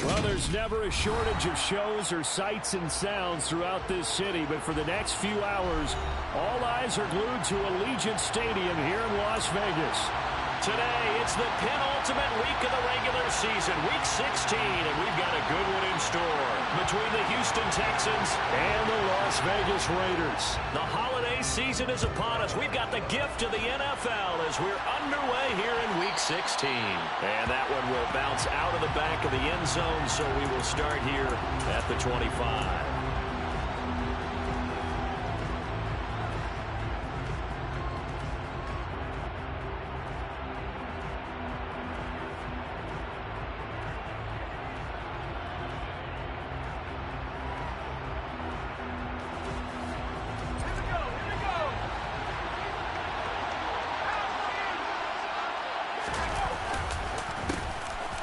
Well, there's never a shortage of shows or sights and sounds throughout this city, but for the next few hours, all eyes are glued to Allegiant Stadium here in Las Vegas. Today, it's the penultimate week of the regular season, Week 16, and we've got a good one in store between the Houston Texans and the Las Vegas Raiders. The holiday season is upon us. We've got the gift of the NFL as we're underway here in Week 16. And that one will bounce out of the back of the end zone, so we will start here at the 25.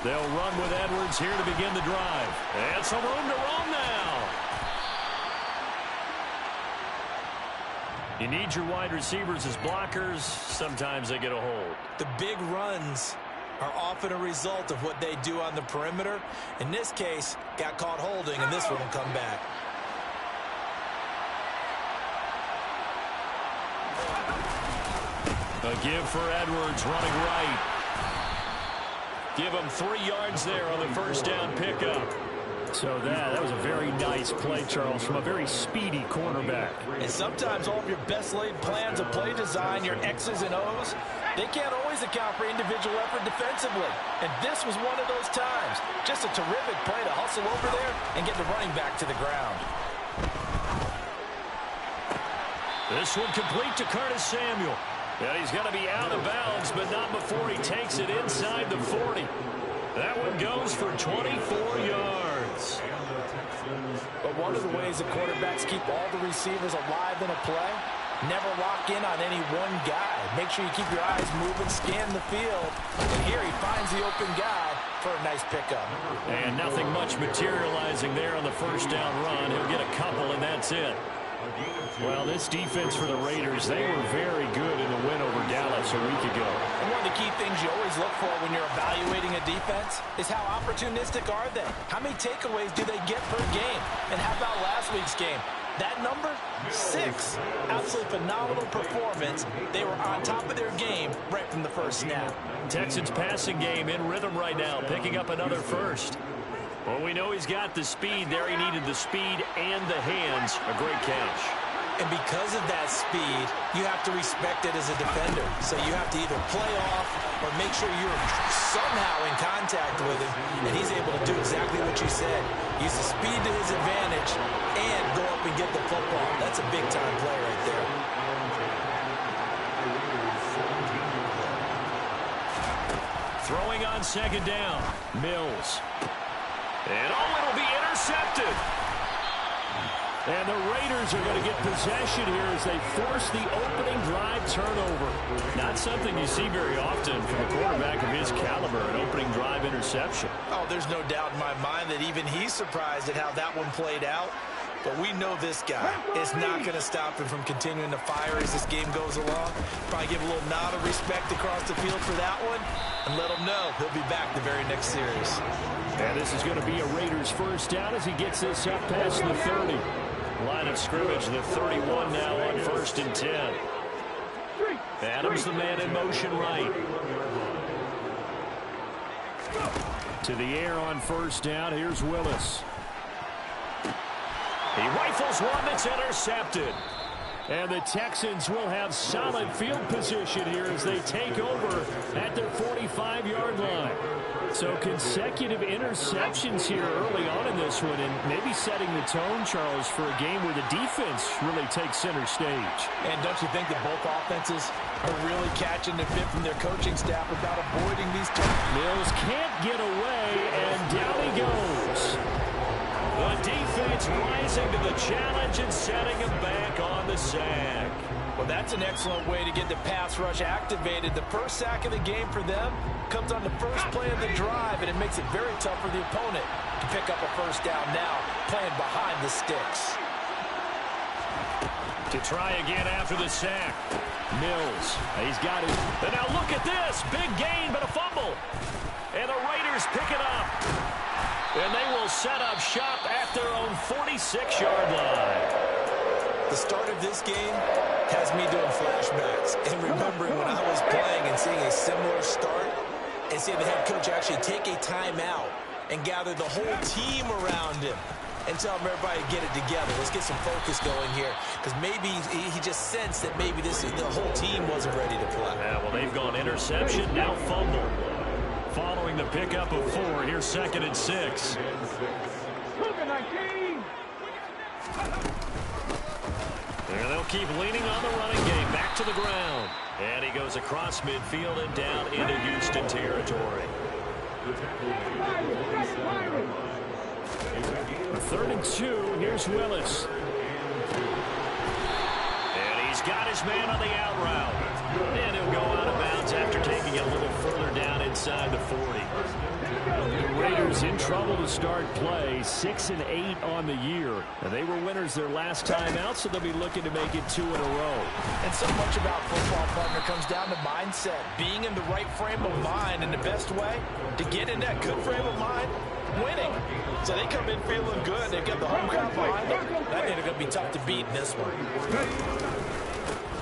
They'll run with Edwards here to begin the drive. And some room to roam now. You need your wide receivers as blockers. Sometimes they get a hold. The big runs are often a result of what they do on the perimeter. In this case, got caught holding, and this one will come back. A give for Edwards running right. Give him 3 yards there on the first down pickup. So that was a very nice play, Charles, from a very speedy cornerback. And sometimes all of your best laid plans of play design, your X's and O's, they can't always account for individual effort defensively. And this was one of those times. Just a terrific play to hustle over there and get the running back to the ground. This one complete to Curtis Samuel. And he's going to be out of bounds, but not before he takes it inside the 40. That one goes for 24 yards. But one of the ways the quarterbacks keep all the receivers alive in a play, never lock in on any one guy. Make sure you keep your eyes moving, scan the field. And here he finds the open guy for a nice pickup. And nothing much materializing there on the first down run. He'll get a couple, and that's it. Well, this defense for the Raiders, they were very good in the win over Dallas a week ago. And one of the key things you always look for when you're evaluating a defense is how opportunistic are they? How many takeaways do they get per game? And how about last week's game? That number? 6. Absolutely phenomenal performance. They were on top of their game right from the first snap. Texans passing game in rhythm right now, picking up another first. Well, we know he's got the speed there. He needed the speed and the hands. A great catch. And because of that speed, you have to respect it as a defender. So you have to either play off or make sure you're somehow in contact with him. And he's able to do exactly what you said. Use the speed to his advantage and go up and get the football. That's a big-time play right there. Throwing on second down. Mills. And it'll be intercepted. And the Raiders are going to get possession here as they force the opening drive turnover. Not something you see very often from a quarterback of his caliber, an opening drive interception. Oh, there's no doubt in my mind that even he's surprised at how that one played out. But we know this guy is not going to stop him from continuing to fire as this game goes along. Probably give a little nod of respect across the field for that one and let him know he'll be back the very next series. And this is going to be a Raiders first down as he gets this up past the 30. Line of scrimmage, the 31 now on 1st and 10. Adams the man in motion right. To the air on first down. Here's Willis. He rifles one that's intercepted. And the Texans will have solid field position here as they take over at their 45-yard line. So consecutive interceptions here early on in this one, and maybe setting the tone, Charles, for a game where the defense really takes center stage. And don't you think that both offenses are really catching the bit from their coaching staff about avoiding these turnovers? Mills can't get away, and down he goes. The defense rising to the challenge and setting him back on the sack. Well, that's an excellent way to get the pass rush activated. The first sack of the game for them comes on the first play of the drive, and it makes it very tough for the opponent to pick up a first down now, playing behind the sticks. To try again after the sack. Mills, he's got it. And now look at this. Big gain, but a fumble. And the Raiders pick it up. And will set up shop at their own 46-yard line. The start of this game has me doing flashbacks and remembering when I was playing and seeing a similar start and seeing the head coach actually take a timeout and gather the whole team around him and tell everybody to get it together. Let's get some focus going here, because maybe he just sensed that maybe the whole team wasn't ready to play. Yeah, well, they've gone interception, now fumble. Following the pickup of 4, here's 2nd and 6. And they'll keep leaning on the running game. Back to the ground. And he goes across midfield and down into Houston territory. 3rd and 2. Here's Willis. And he's got his man on the out route. And he'll go out of bounds after taking it a little further down inside the 40. The Raiders in trouble to start play. 6-8 on the year. And they were winners their last time out, so they'll be looking to make it 2 in a row. And so much about football, partner, comes down to mindset. Being in the right frame of mind, and the best way to get in that good frame of mind, winning. So they come in feeling good. They've got the home crowd behind them. I think they're going to be tough to beat in this one.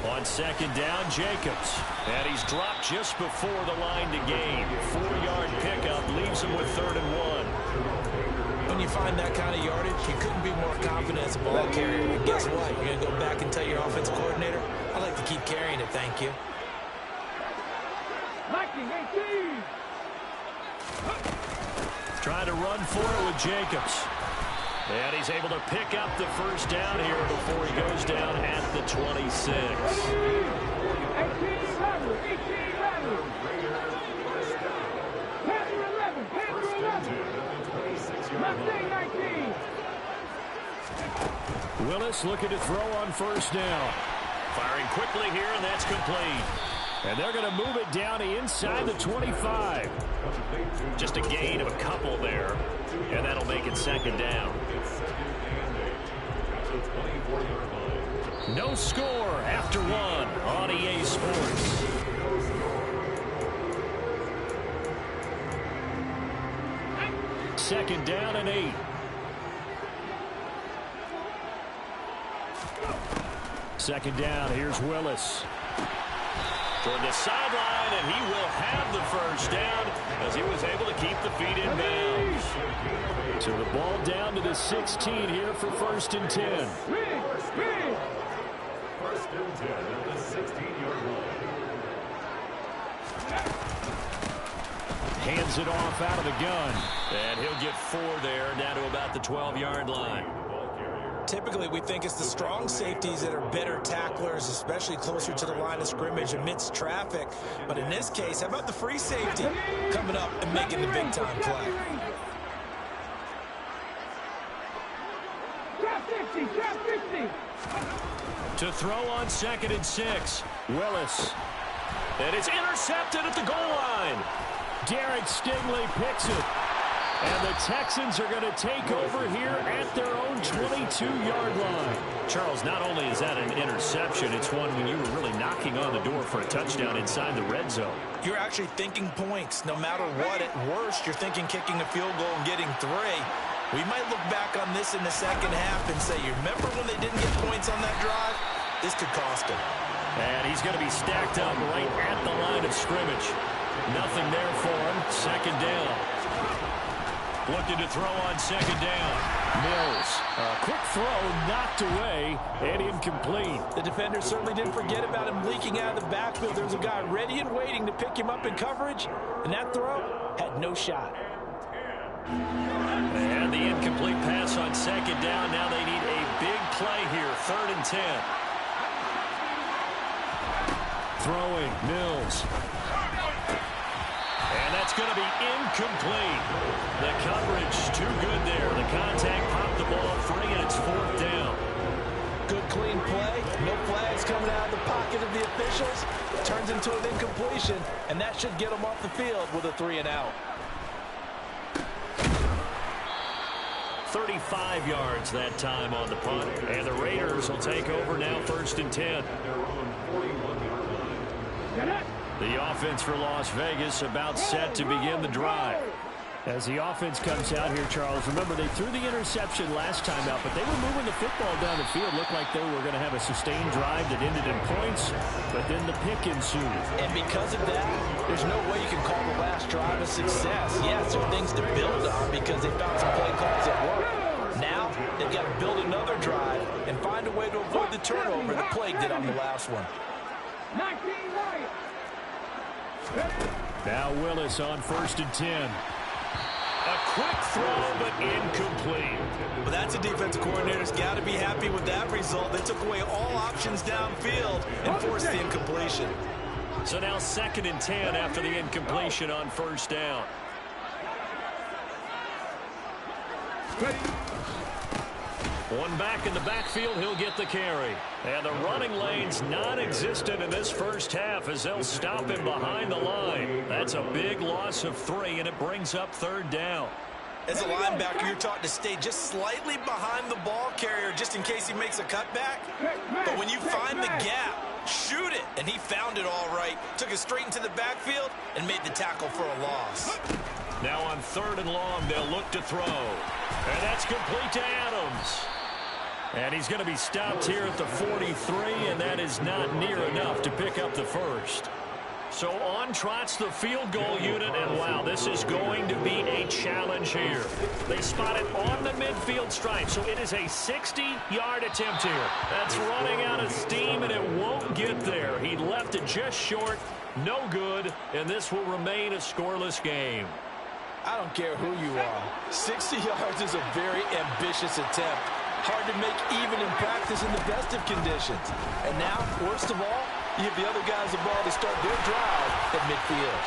On 2nd down, Jacobs. And he's dropped just before the line to gain. 4-yard pickup leaves him with 3rd and 1. When you find that kind of yardage, you couldn't be more confident as a ball carrier. And guess what? You're going to go back and tell your offensive coordinator, I'd like to keep carrying it, thank you. Trying to run for it with Jacobs. And he's able to pick up the 1st down here before he goes down at the 26. Willis looking to throw on 1st down. Firing quickly here, and that's complete. And they're going to move it down inside the 25. Just a gain of a couple there, and that'll make it 2nd down. No score after 1 on EA Sports. Second down and 8. Second down, here's Willis. Toward the sideline, and he will have the 1st down as he was able to keep the feet in bounds. So the ball down to the 16 here for 1st and 10. First and 10 at the 16-yard line. Hands it off out of the gun. And he'll get 4 there, down to about the 12-yard line. Typically, we think it's the strong safeties that are better tacklers, especially closer to the line of scrimmage amidst traffic. But in this case, how about the free safety coming up and making the big-time play? To throw on 2nd and 6. Willis. And it's intercepted at the goal line. Derek Stingley picks it. And the Texans are going to take over here at their own 22-yard line. Charles, not only is that an interception, it's one when you were really knocking on the door for a touchdown inside the red zone. You're actually thinking points. No matter what, at worst, you're thinking kicking a field goal and getting 3. We might look back on this in the second half and say, you remember when they didn't get points on that drive? This could cost him. And he's going to be stacked up right at the line of scrimmage. Nothing there for him. 2nd down. Looking to throw on 2nd down. Mills. A quick throw knocked away and incomplete. The defender certainly didn't forget about him leaking out of the backfield. There's a guy ready and waiting to pick him up in coverage, and that throw had no shot. And the incomplete pass on 2nd down. Now they need a big play here. 3rd and 10. Throwing, Mills. And that's going to be incomplete. The coverage too good there. The contact popped the ball free, and it's 4th down. Good, clean play. No flags coming out of the pocket of the officials. Turns into an incompletion, and that should get them off the field with a 3 and out. 35 yards that time on the punt. And the Raiders will take over now, 1st and 10. The offense for Las Vegas about set to begin the drive. As the offense comes out here, Charles, remember they threw the interception last time out, but they were moving the football down the field. Looked like they were going to have a sustained drive that ended in points, but then the pick ensued. And because of that, there's no way you can call the last drive a success. Yes, there are things to build on because they found some play calls that work. Now, they've got to build another drive and find a way to avoid the turnover the Plague did on the last one. Now Willis on 1st and 10. A quick throw, but incomplete. Well, that's a defensive coordinator's got to be happy with that result. They took away all options downfield and forced the incompletion. So now 2nd and 10 after the incompletion on 1st down. One back in the backfield, he'll get the carry. And the running lane's non-existent in this first half as they'll stop him behind the line. That's a big loss of 3, and it brings up 3rd down. As a linebacker, you're taught to stay just slightly behind the ball carrier just in case he makes a cutback. But when you find the gap, shoot it. And he found it all right. Took it straight into the backfield and made the tackle for a loss. Now on 3rd and long, they'll look to throw. And that's complete to Adams. And he's going to be stopped here at the 43, and that is not near enough to pick up the first. So on trots the field goal unit, and wow, this is going to be a challenge here. They spot it on the midfield stripe, so it is a 60-yard attempt here. That's running out of steam, and it won't get there. He left it just short, no good, and this will remain a scoreless game. I don't care who you are. 60 yards is a very ambitious attempt. Hard to make even in practice in the best of conditions. And now, worst of all, you give the other guys the ball to start their drive at midfield.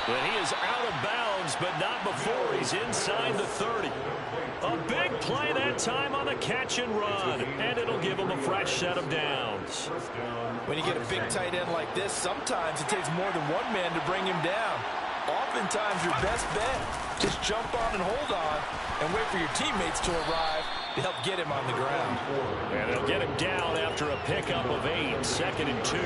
But he is out of bounds, but not before he's inside the 30. A big play that time on the catch and run, and it'll give him a fresh set of downs. When you get a big tight end like this, sometimes it takes more than one man to bring him down. Oftentimes, your best bet, just jump on and hold on and wait for your teammates to arrive to help get him on the ground. And they'll get him down after a pickup of 8, 2nd and 2.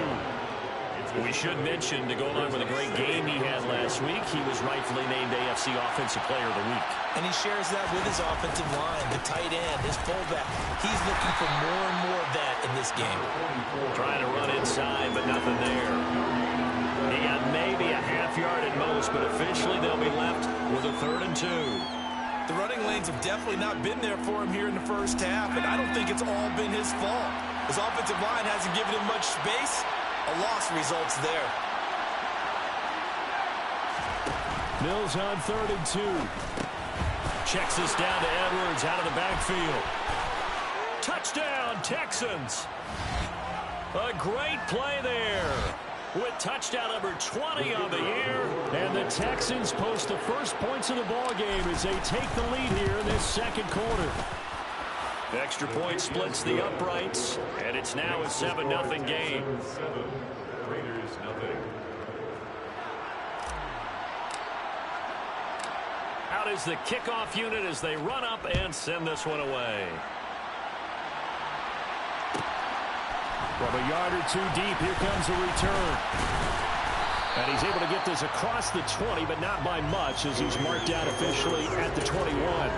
We should mention, to go along with a great game he had last week, he was rightfully named AFC Offensive Player of the Week. And he shares that with his offensive line, the tight end, his fullback. He's looking for more and more of that in this game. Trying to run inside, but nothing there. He got maybe a half yard at most, but officially they'll be left with a 3rd and 2. The running lanes have definitely not been there for him here in the first half, and I don't think it's all been his fault. His offensive line hasn't given him much space. A loss results there. Mills on 3rd and 2. Checks this down to Edwards out of the backfield. Touchdown, Texans. A great play there, with touchdown number 20 on the year. And the Texans post the first points of the ball game as they take the lead here in this 2nd quarter. Extra point splits the uprights, and it's now a 7-0 game. Raiders nothing. Out is the kickoff unit as they run up and send this one away. From a yard or 2 deep, here comes a return. And he's able to get this across the 20, but not by much, as he's marked out officially at the 21.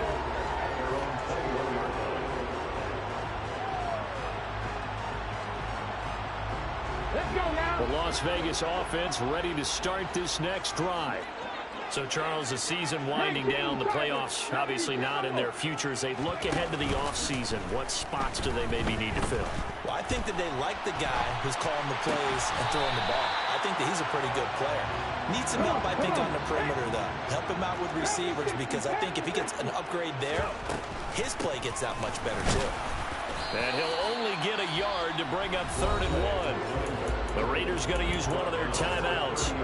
The Las Vegas offense ready to start this next drive. So, Charles, the season winding down, the playoffs obviously not in their future. As they look ahead to the offseason, what spots do they maybe need to fill? Well, I think that they like the guy who's calling the plays and throwing the ball. I think that he's a pretty good player. Needs some help, I think, on the perimeter, though. Help him out with receivers, because I think if he gets an upgrade there, his play gets that much better, too. And he'll only get a yard to bring up 3rd and 1. The Raiders going to use one of their timeouts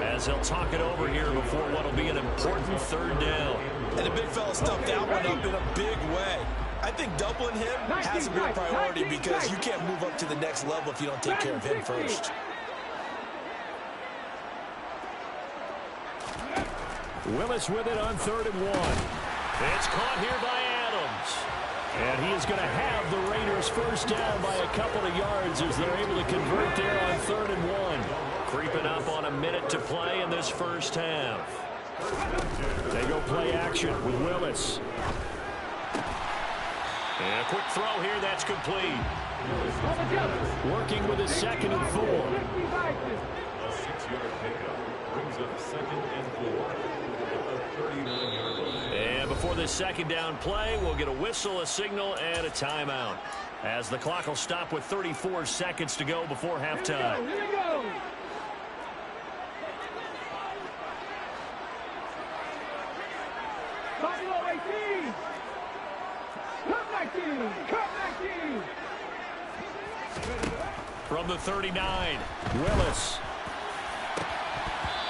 as they'll talk it over here before what will be an important 3rd down. And the big fella stuffed that one up in a big way. I think doubling him has to be a priority because you can't move up to the next level if you don't take care of him first. Willis with it on 3rd and 1. It's caught here by Adams. And he is going to have the Raiders first down by a couple of yards as they're able to convert there on 3rd and 1. Creeping up on a minute to play in this first half. They go play action with Willis. And a quick throw here, that's complete. Working with a 2nd and 4. A 6-yard pickup brings up 2nd and 4 at the 39-yard line. And before this 2nd down play, we'll get a whistle, a signal, and a timeout, as the clock will stop with 34 seconds to go before halftime. Here we go. Buffalo 18. Cut 19. From the 39, Willis.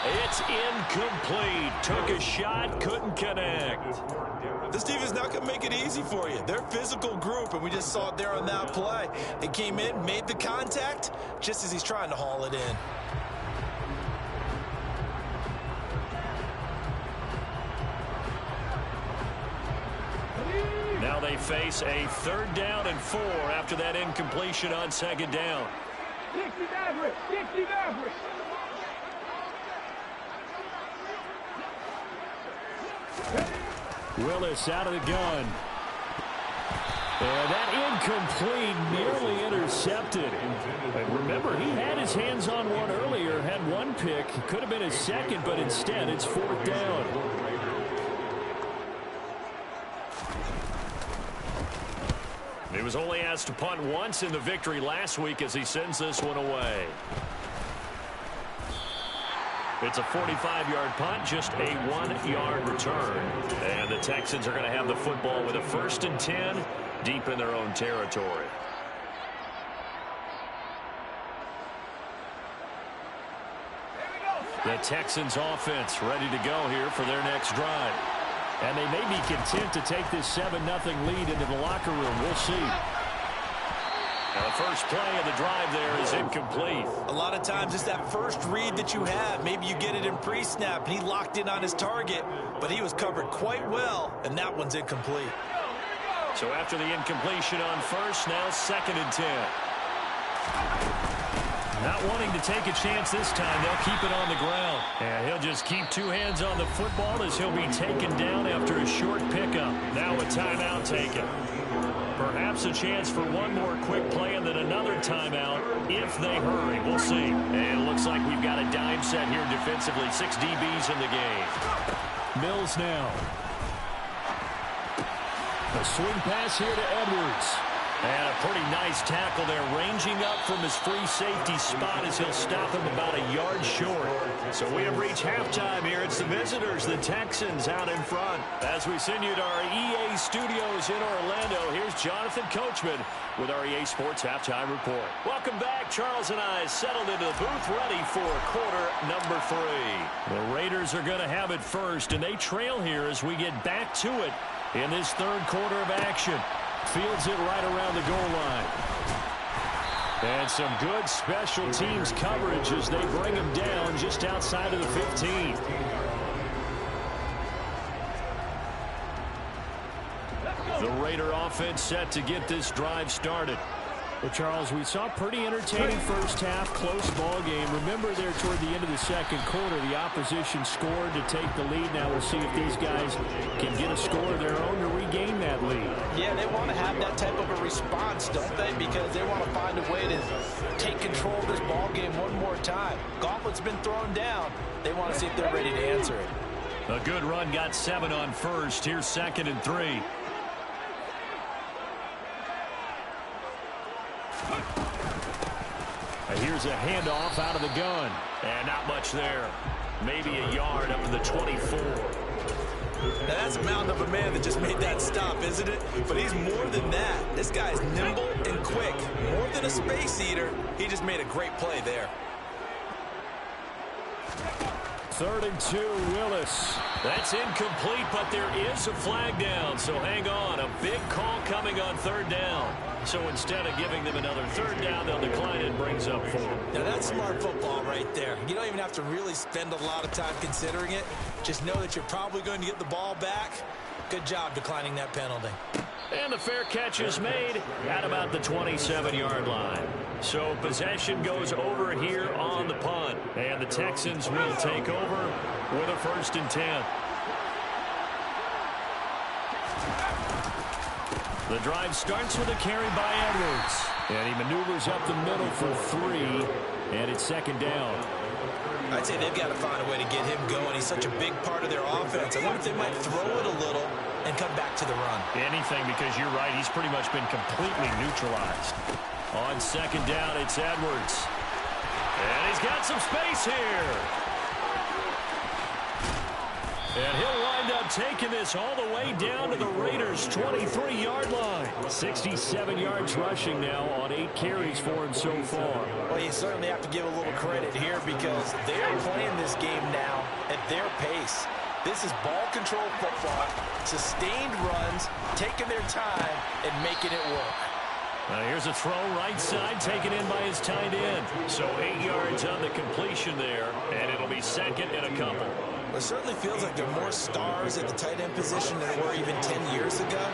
it's incomplete. Took a shot, couldn't connect. This defense not going to make it easy for you. They're a physical group, and we just saw it there on that play. They came in, made the contact, just as he's trying to haul it in. Now they face a 3rd down and 4 after that incompletion on 2nd down. 60 Maverick. 60 Maverick. Willis out of the gun. And that incomplete, nearly intercepted. And remember, he had his hands on one earlier, had one pick. Could have been his 2nd, but instead it's 4th down. He was only asked to punt once in the victory last week as he sends this one away. It's a 45-yard punt, just a 1-yard return. And the Texans are going to have the football with a 1st and 10 deep in their own territory. The Texans offense ready to go here for their next drive. And they may be content to take this 7-0 lead into the locker room. We'll see. Now the first play of the drive there is incomplete. A lot of times it's that first read that you have. Maybe you get it in pre-snap, and he locked in on his target, but he was covered quite well, and that one's incomplete. So after the incompletion on 1st, now 2nd and 10. Not wanting to take a chance this time, they'll keep it on the ground. And he'll just keep 2 hands on the football as he'll be taken down after a short pickup. Now a timeout taken. Perhaps a chance for one more quick play and then another timeout if they hurry. We'll see. And it looks like we've got a dime set here defensively. 6 DBs in the game. Mills now. A swing pass here to Edwards. And a pretty nice tackle there, ranging up from his free safety spot as he'll stop him about a yard short. So we have reached halftime here. It's the visitors, the Texans, out in front. As we send you to our EA studios in Orlando, here's Jonathan Coachman with our EA Sports Halftime Report. Welcome back. Charles and I settled into the booth ready for quarter number 3. The Raiders are going to have it first, and they trail here as we get back to it in this 3rd quarter of action. Fields it right around the goal line. And some good special teams coverage as they bring him down just outside of the 15. The Raider offense set to get this drive started. Well, Charles, we saw a pretty entertaining first half, close ball game. Remember there toward the end of the 2nd quarter, the opposition scored to take the lead. Now we'll see if these guys can get a score of their own to regain that lead. Yeah, they want to have that type of a response, don't they? Because they want to find a way to take control of this ball game one more time. Gauntlet's been thrown down. They want to see if they're ready to answer it. A good run, got 7 on 1st. Here's 2nd and 3. Here's a handoff out of the gun. And not much there. Maybe a yard up to the 24. Now that's a mountain of a man that just made that stop, isn't it? But he's more than that. This guy's nimble and quick. More than a space eater. He just made a great play there. 3rd and 2, Willis. That's incomplete, but there is a flag down, so hang on. A big call coming on 3rd down. So instead of giving them another 3rd down, they'll decline it and brings up 4. Now that's smart football right there. You don't even have to really spend a lot of time considering it. Just know that you're probably going to get the ball back. Good job declining that penalty. And the fair catch is made at about the 27-yard line. So possession goes over here on the punt. And the Texans will take over with a 1st and 10. The drive starts with a carry by Edwards. And he maneuvers up the middle for 3. And it's 2nd down. I'd say they've got to find a way to get him going. He's such a big part of their offense. I wonder if they might throw it a little and come back to the run. Anything, because you're right. He's pretty much been completely neutralized. On 2nd down, it's Edwards. And he's got some space here. And he'll wind up taking this all the way down to the Raiders' 23-yard line. 67 yards rushing now on 8 carries for him so far. Well, you certainly have to give a little credit here because they're playing this game now at their pace. This is ball control football, sustained runs, taking their time, and making it work. Here's a throw right side, taken in by his tight end. So 8 yards on the completion there, and it'll be 2nd and a couple. Well, it certainly feels like there are more stars at the tight end position than there were even 10 years ago.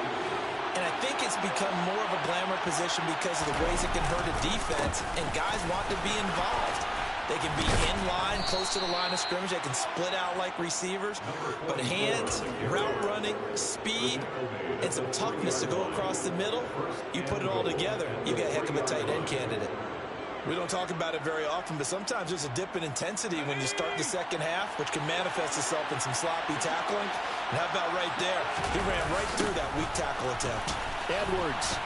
And I think it's become more of a glamour position because of the ways it can hurt a defense, and guys want to be involved. They can be in line, close to the line of scrimmage. They can split out like receivers. But hands, route running, speed, and some toughness to go across the middle, you put it all together, you've got a heck of a tight end candidate. We don't talk about it very often, but sometimes there's a dip in intensity when you start the 2nd half, which can manifest itself in some sloppy tackling. And how about right there? He ran right through that weak tackle attempt. Edwards.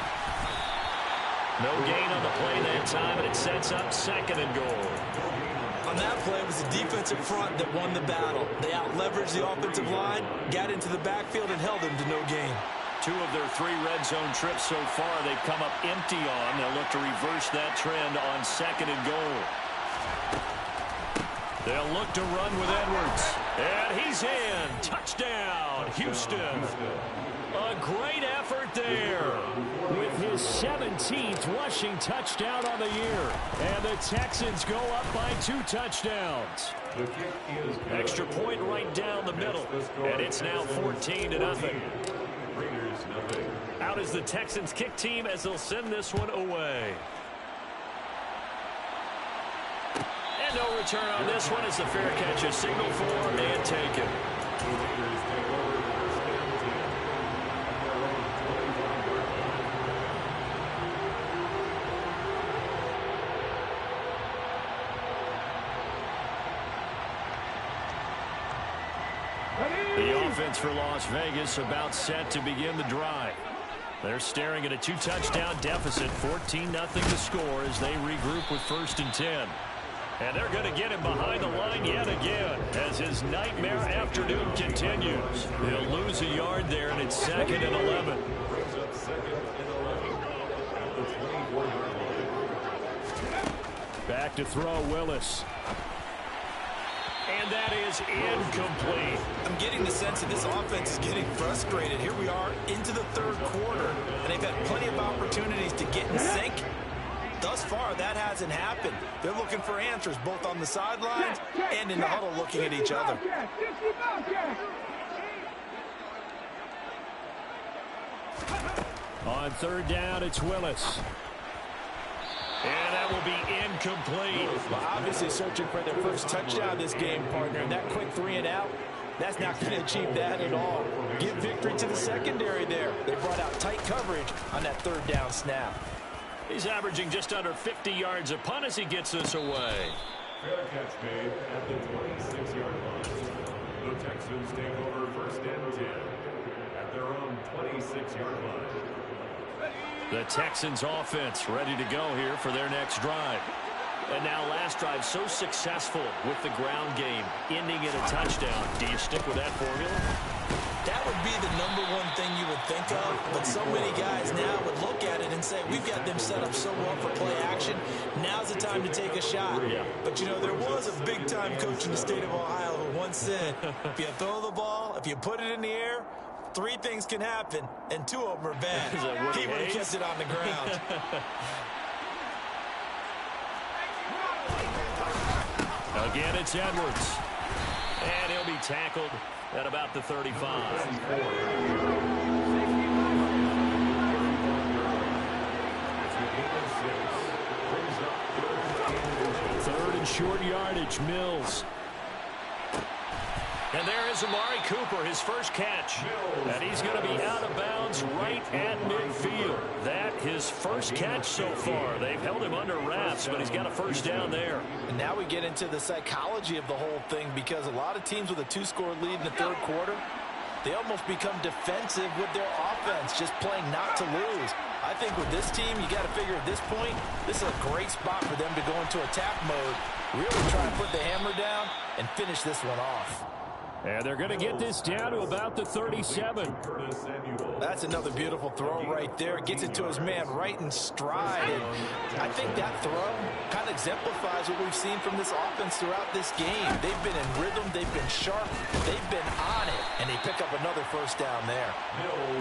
No gain on the play that time, and it sets up 2nd and goal. On that play, it was the defensive front that won the battle. They out-leveraged the offensive line, got into the backfield, and held them to no gain. 2 of their 3 red zone trips so far they've come up empty on. They'll look to reverse that trend on 2nd and goal. They'll look to run with Edwards. And he's in. Touchdown, Houston. A great effort there with his 17th rushing touchdown on the year. And the Texans go up by 2 touchdowns. Extra point right down the middle. And it's now 14-0. Out is the Texans kick team as they'll send this one away. And no return on this one as the fair catch is signaled for and taken. The offense for Las Vegas about set to begin the drive. They're staring at a 2-touchdown deficit, 14-0 to score as they regroup with 1st and 10. And they're going to get him behind the line yet again as his nightmare afternoon continues. He'll lose a yard there, and it's 2nd and 11. Back to throw, Willis. And that is incomplete. I'm getting the sense that this offense is getting frustrated. Here we are into the 3rd quarter, and they've had plenty of opportunities to get in sync. Thus far, that hasn't happened. They're looking for answers both on the sidelines and in the huddle looking at each other. On 3rd down, it's Willis. And that will be incomplete. Well, obviously searching for their first touchdown this game, partner. And that quick 3 and out, that's not going to achieve that at all. Give victory to the secondary there. They brought out tight coverage on that 3rd down snap. He's averaging just under 50 yards a punt as he gets this away. Fair catch made at the 26-yard line. The Texans take over 1st and 10 at their own 26-yard line. The Texans offense ready to go here for their next drive. And now last drive so successful with the ground game, ending in a touchdown. Do you stick with that formula? That would be the #1 thing you would think of, but so many guys now would look at it and say, we've got them set up so well for play action. Now's the time to take a shot. Yeah. But, you know, there was a big-time coach in the state of Ohio who once said, if you throw the ball, if you put it in the air, 3 things can happen, and 2 of them are bad. He would have kept it on the ground. Again, it's Edwards. And he'll be tackled at about the 35. Third and short yardage, Mills. And there is Amari Cooper, his first catch. And he's going to be out of bounds right at midfield. That his first catch so far. They've held him under wraps, but he's got a first down there. And now we get into the psychology of the whole thing, because a lot of teams with a 2-score lead in the third quarter, they almost become defensive with their offense, just playing not to lose. I think with this team, you got to figure at this point, this is a great spot for them to go into attack mode, really try to put the hammer down and finish this one off. And they're going to get this down to about the 37. That's another beautiful throw right there. Gets it to his man right in stride. And I think that throw kind of exemplifies what we've seen from this offense throughout this game. They've been in rhythm. They've been sharp. They've been on it. And they pick up another first down there.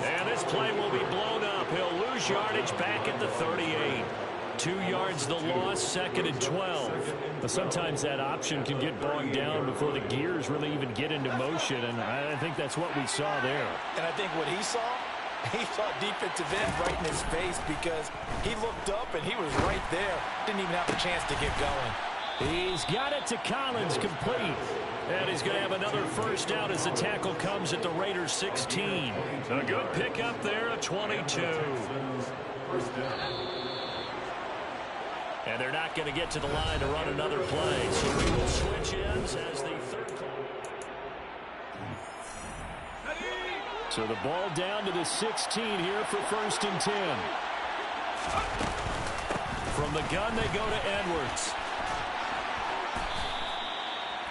And this play will be blown up. He'll lose yardage back at the 38. 2 yards the loss, 2nd and 12. But sometimes that option can get bogged down before the gears really even get into motion, and I think that's what we saw there. And I think what he saw defensive end right in his face, because he looked up and he was right there. Didn't even have a chance to get going. He's got it to Collins, complete. And he's going to have another first down as the tackle comes at the Raiders 16. A good pickup there at 22. And they're not going to get to the line to run another play. So we will switch ends as the third. So the ball down to the 16 here for 1st and 10. From the gun, they go to Edwards.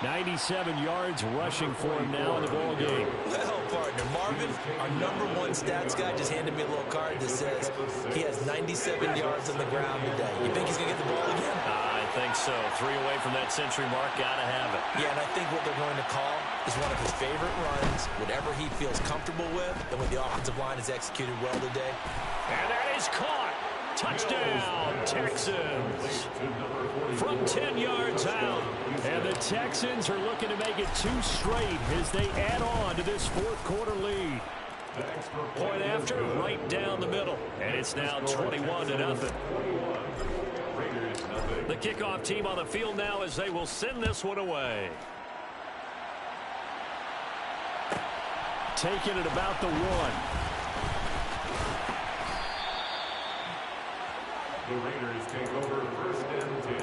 97 yards rushing for him now in the ball game. Well, partner, Marvin, our #1 stats guy, just handed me a little card that says he has 97 yards on the ground today. You think he's going to get the ball again? I think so. 3 away from that century mark. Got to have it. Yeah, and I think what they're going to call is one of his favorite runs, whatever he feels comfortable with, and when the offensive line is executed well today. And that is caught. Touchdown, Texans. From 10 yards out. And the Texans are looking to make it 2 straight as they add on to this 4th quarter lead. Point after, right down the middle. And it's now 21-0. The kickoff team on the field now as they will send this one away. Taking it about the 1. The Raiders take over 1st and 10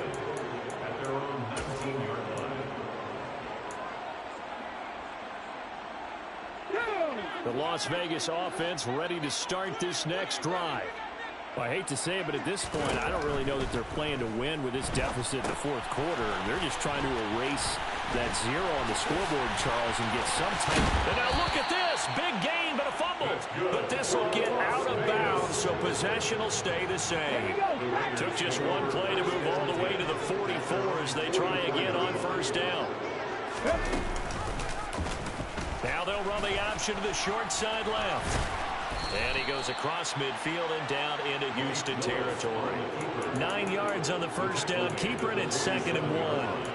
at their own 19-yard line. The Las Vegas offense ready to start this next drive. Well, I hate to say it, but at this point, I don't really know that they're playing to win with this deficit in the 4th quarter. They're just trying to erase that 0 on the scoreboard, Charles, and get some type. And now look at this. Big gain, but a fumble. But this will get out of bounds, so possession will stay the same. Took just one play to move all the way to the 44 as they try again on 1st down. Now they'll run the option to the short side left. And he goes across midfield and down into Houston territory. 9 yards on the 1st down. Keeper it at 2nd and 1.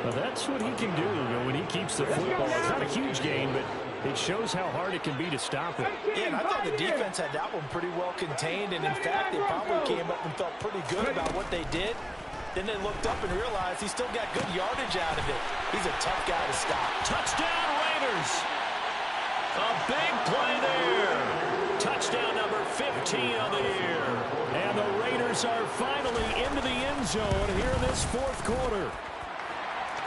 Well, that's what he can do when he keeps the football. It's not a huge gain, but it shows how hard it can be to stop it. Yeah, and I thought the defense had that one pretty well contained, and in fact, they probably came up and felt pretty good about what they did. Then they looked up and realized he still got good yardage out of it. He's a tough guy to stop. Touchdown, Raiders! A big play there. Touchdown number 15 on the year. And the Raiders are finally into the end zone here in this 4th quarter.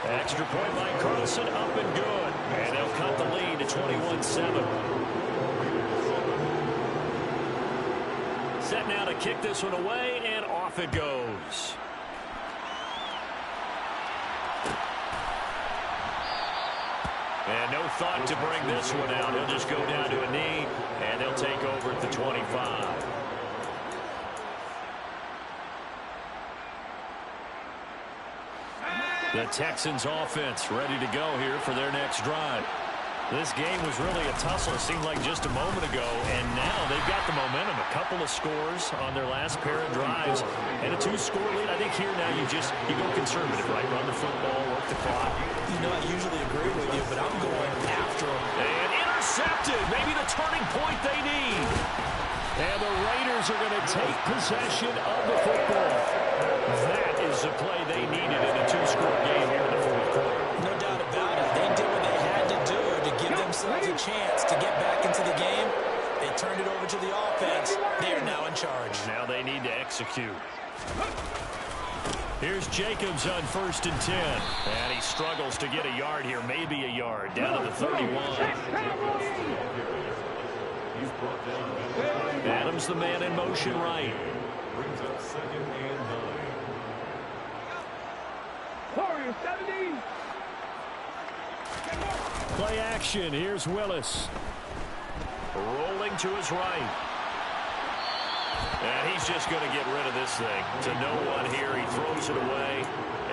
Extra point by Carlson, up and good. And they'll cut the lead to 21-7. Set now to kick this one away, and off it goes. And no thought to bring this one out. He'll just go down to a knee, and they'll take over at the 25. The Texans offense ready to go here for their next drive. This game was really a tussle, it seemed like just a moment ago, and now they've got the momentum. A couple of scores on their last pair of drives, and a 2-score lead. I think here now you go conservative, right? Run the football, work the clock. You know, I usually agree with you, but I'm going after him. And intercepted. Maybe the turning point they need. And the Raiders are going to take possession of the football. That is was the play they needed in a two-score game here in the fourth quarter. No doubt about it. They did what they had to do to give themselves a chance to get back into the game. They turned it over to the offense. They are now in charge. Now they need to execute. Here's Jacobs on 1st and 10. And he struggles to get a yard here, maybe a yard, down to the 31. Adams the man in motion right. Brings up 2nd and 9. Warriors 70. Play action. Here's Willis. Rolling to his right. And he's just going to get rid of this thing. To no one here. He throws it away.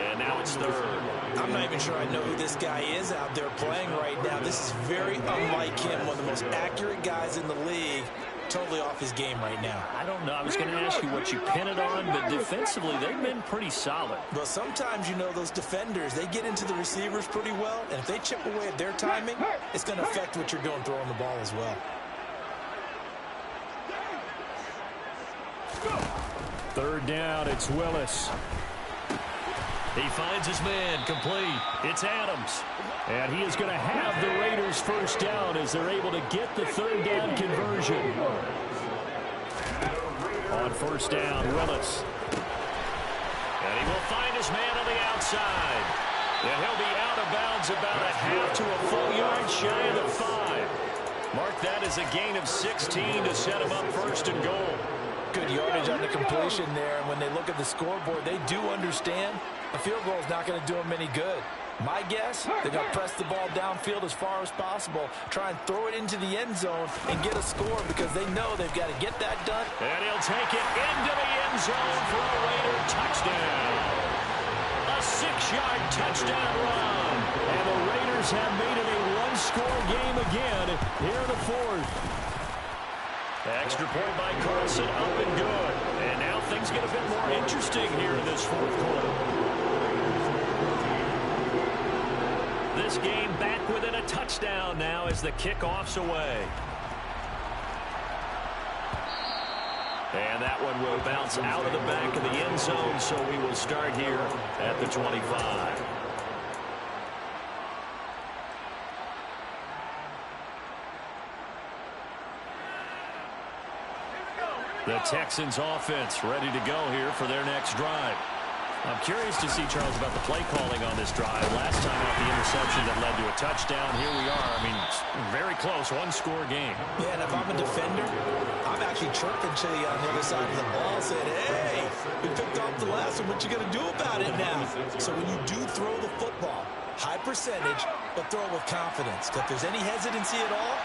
And now it's 3rd. I'm not even sure I know who this guy is out there playing right now. This is very unlike him. One of the most accurate guys in the league. Totally off his game right now. I don't know. I was going to ask you what you pin it on, but defensively, they've been pretty solid. Well, sometimes, you know, those defenders, they get into the receivers pretty well, and if they chip away at their timing, it's going to affect what you're doing throwing the ball as well. 3rd down. It's Willis. He finds his man, complete. It's Adams. And he is going to have the Raiders 1st down as they're able to get the 3rd down conversion. On 1st down, Willis. And he will find his man on the outside. And he'll be out of bounds about a half to a full yard shy of the 5. Mark that as a gain of 16 to set him up 1st and goal. Good yardage on the completion there, and when they look at the scoreboard, they do understand a field goal is not going to do them any good. My guess, they're going to press the ball downfield as far as possible, try and throw it into the end zone and get a score because they know they've got to get that done. And he'll take it into the end zone for a Raider touchdown. A 6-yard touchdown run. And the Raiders have made it a one-score game again here in the 4th. Extra point by Carlson, up and good. And now things get a bit more interesting here in this 4th quarter. This game back within a touchdown now as the kickoff's away. And that one will bounce out of the back of the end zone, so we will start here at the 25. The Texans offense ready to go here for their next drive. I'm curious to see, Charles, about the play calling on this drive. Last time out, the interception that led to a touchdown. Here we are. I mean, very close, one-score game. Yeah, and if I'm a defender, I'm actually chirping to you on the other side of the ball, saying, hey, we picked off the last one. What you going to do about it now? So when you do throw the football, high percentage, but throw it with confidence. If there's any hesitancy at all,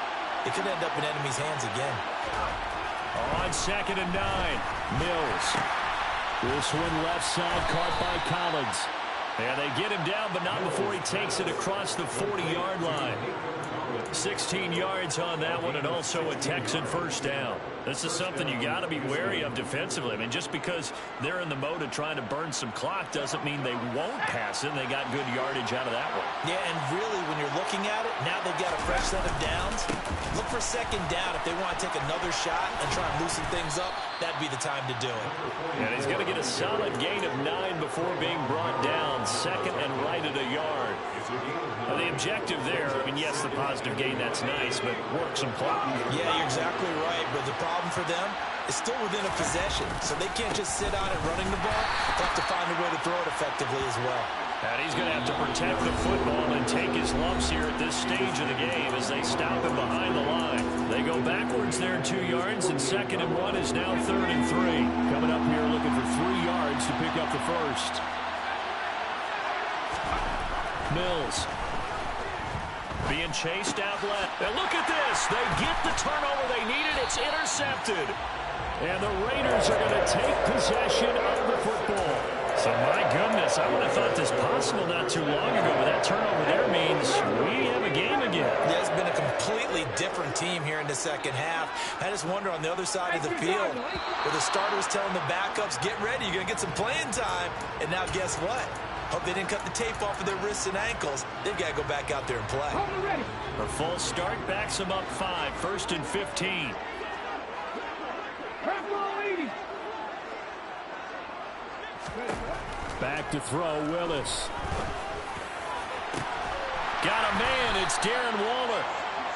it could end up in enemy's hands again. On 2nd and 9, Mills. This one left side caught by Collins. And they get him down, but not before he takes it across the 40-yard line. 16 yards on that one, and also a Texan 1st down. This is something you got to be wary of defensively. I mean, just because they're in the mode of trying to burn some clock doesn't mean they won't pass it, and they got good yardage out of that one. Yeah, and really, when you're looking at it, now they've got a fresh set of downs. Look for 2nd down if they want to take another shot and try and loosen things up. That'd be the time to do it. And he's going to get a solid gain of 9 before being brought down. 2nd and right at a yard. Now, the objective there, I mean, yes, the positive gain, that's nice, but work some clock. Yeah, you're exactly right, but the problem for them is still within a possession, so they can't just sit on it running the ball. They have to find a way to throw it effectively as well. And he's going to have to protect the football and take his lumps here at this stage of the game as they stop him behind the line. They go backwards there 2 yards, and 2nd and 1 is now 3rd and 3. Coming up here looking for 3 yards to pick up the 1st. Mills. Being chased out left. And look at this. They get the turnover they needed. It's intercepted. And the Raiders are going to take possession of the football. So, my goodness, I would have thought this possible not too long ago, but that turnover there means we have a game again. Yeah, it's been a completely different team here in the 2nd half. I just wonder on the other side of the field, where the starters telling the backups, get ready, you're going to get some playing time. And now guess what? Hope they didn't cut the tape off of their wrists and ankles. They've got to go back out there and play. A full start backs them up 5, 1st and 15. Back to throw, Willis. Got a man, it's Darren Waller.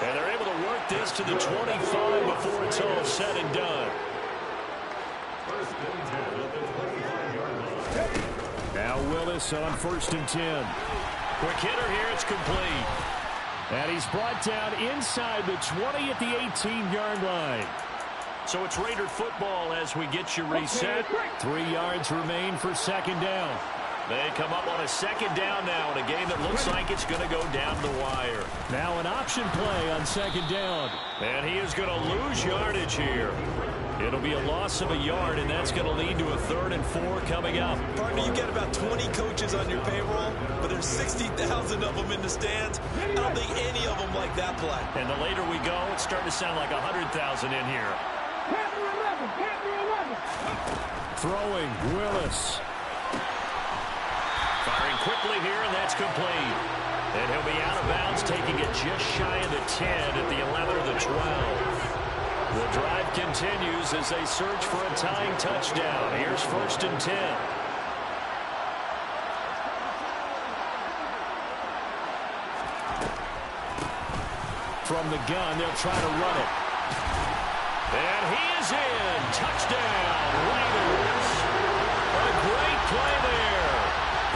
And they're able to work this to the 25 before it's all said and done. First and 10 at the 25-yard line. Now Willis on 1st and 10. Quick hitter here, it's complete. And he's brought down inside the 20 at the 18-yard line. So it's Raider football as we get you reset. 3 yards remain for 2nd down. They come up on a 2nd down now in a game that looks like it's going to go down the wire. Now an option play on 2nd down. And he is going to lose yardage here. It'll be a loss of a yard, and that's going to lead to a 3rd and 4 coming up. Partner, you got about 20 coaches on your payroll, but there's 60,000 of them in the stands. I don't think any of them like that play. And the later we go, it's starting to sound like 100,000 in here. Throwing, Willis. Firing quickly here, and that's complete. And he'll be out of bounds, taking it just shy of the 10 at the 11 or the 12. The drive continues as they search for a tying touchdown. Here's 1st and 10. From the gun, they'll try to run it. And he is in. Touchdown, Raiders. A great play there.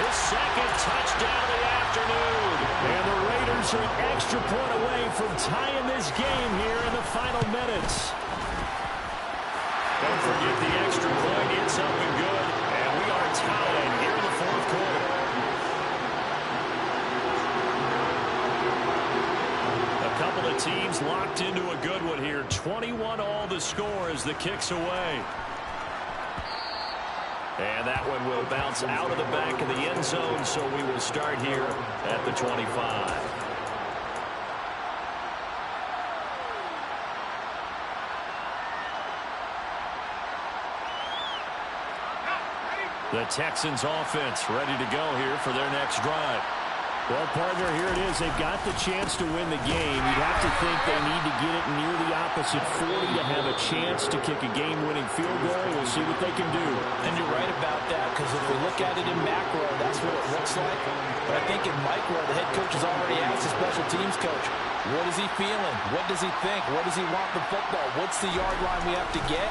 His 2nd touchdown of the afternoon. And the Raiders are an extra point away from tying this game here in the final minutes. Don't forget the extra point. It's up and good. And we are tied here in the 4th quarter. A couple of teams locked into a good one here. 21 all the score as the kick's away. And that one will bounce out of the back of the end zone, so we will start here at the 25. The Texans offense ready to go here for their next drive. Well, partner, here it is. They've got the chance to win the game. You'd have to think they need to get it near the opposite 40 to have a chance to kick a game-winning field goal. We'll see what they can do. And you're right about that, because if we look at it in macro, that's what it looks like. But I think in micro, the head coach has already asked the special teams coach, what is he feeling? What does he think? What does he want the football? What's the yard line we have to get?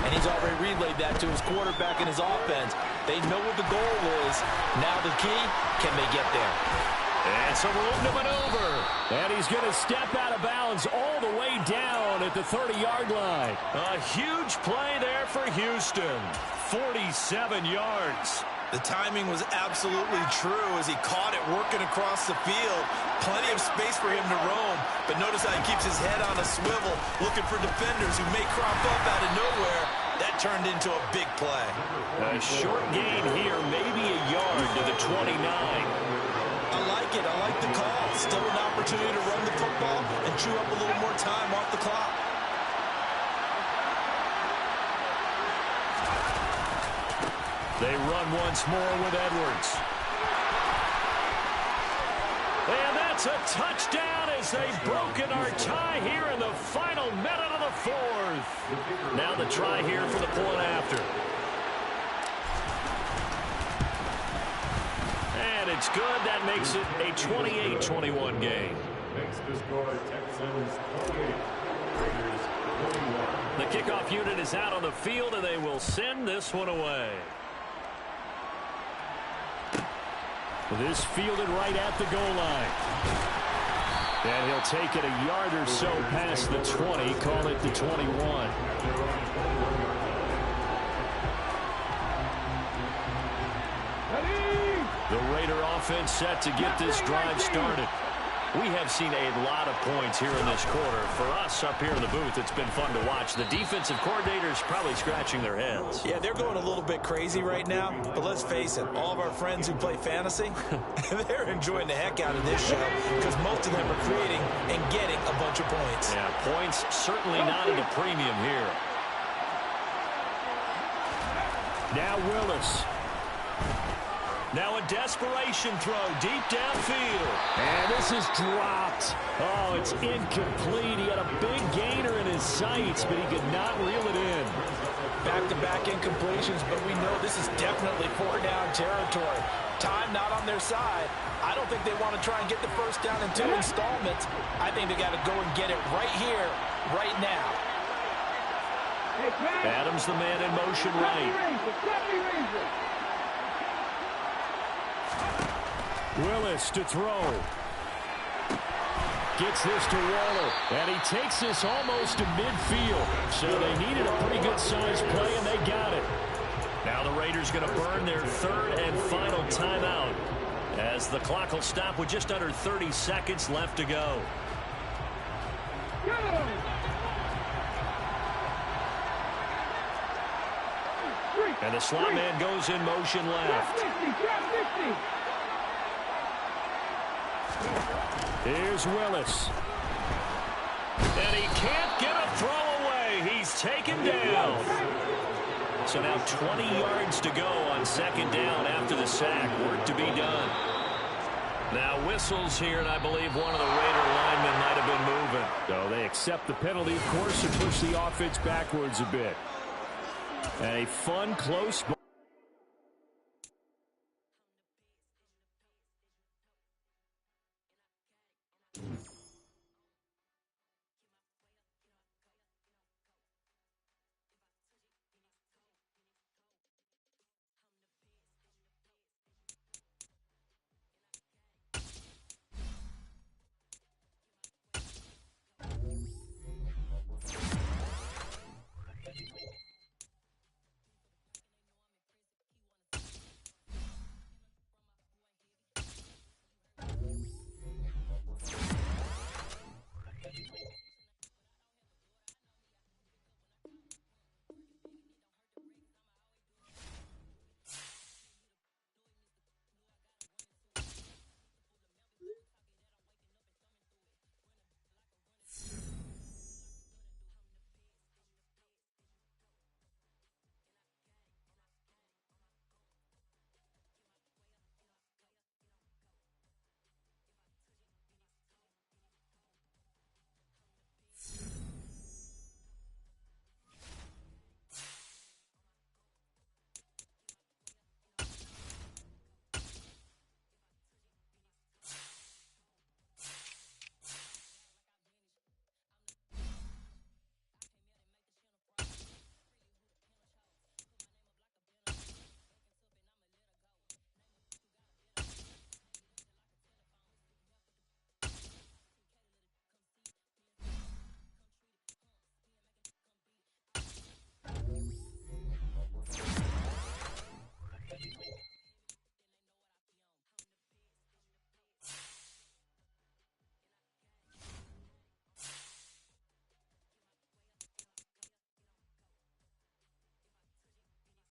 And he's already relayed that to his quarterback and his offense. They know what the goal is. Now the key, can they get there? And some room to maneuver. And he's going to step out of bounds all the way down at the 30-yard line. A huge play there for Houston. 47 yards. The timing was absolutely true as he caught it working across the field. Plenty of space for him to roam. But notice how he keeps his head on a swivel, looking for defenders who may crop up out of nowhere. That turned into a big play. A short gain here, maybe a yard to the 29. I like it. I like the call. Still an opportunity to run the football and chew up a little more time off the clock. They run once more with Edwards. And that's a touchdown as they've broken our tie here in the final minute of the 4th. Now the try here for the point after. And it's good. That makes it a 28-21 game. Makes the score Texans 28, Raiders 41. The kickoff unit is out on the field, and they will send this one away. This fielded right at the goal line. And he'll take it a yard or so past the 20, call it the 21. The Raider offense set to get this drive started. We have seen a lot of points here in this quarter. For us up here in the booth, it's been fun to watch. The defensive coordinators probably scratching their heads. Yeah, they're going a little bit crazy right now. But let's face it, all of our friends who play fantasy, they're enjoying the heck out of this show because most of them are creating and getting a bunch of points. Yeah, points certainly not at a premium here. Now Willis. Now a desperation throw deep downfield. And this is dropped. Oh, it's incomplete. He had a big gainer in his sights, but he could not reel it in. back-to-back incompletions, but we know this is definitely four-down territory. Time not on their side. I don't think they want to try and get the first down in 2 installments. I think they got to go and get it right here, right now. Adams, the man in motion right. Willis to throw. Gets this to Waller, and he takes this almost to midfield. So they needed a pretty good-sized play, and they got it. Now the Raiders going to burn their third and final timeout as the clock will stop with just under 30 seconds left to go. And the slot man goes in motion left. Here's Willis. And he can't get a throw away. He's taken down. So now 20 yards to go on second down after the sack. Work to be done. Now whistles here, and I believe one of the Raider linemen might have been moving. So they accept the penalty, of course, and push the offense backwards a bit. And a fun, close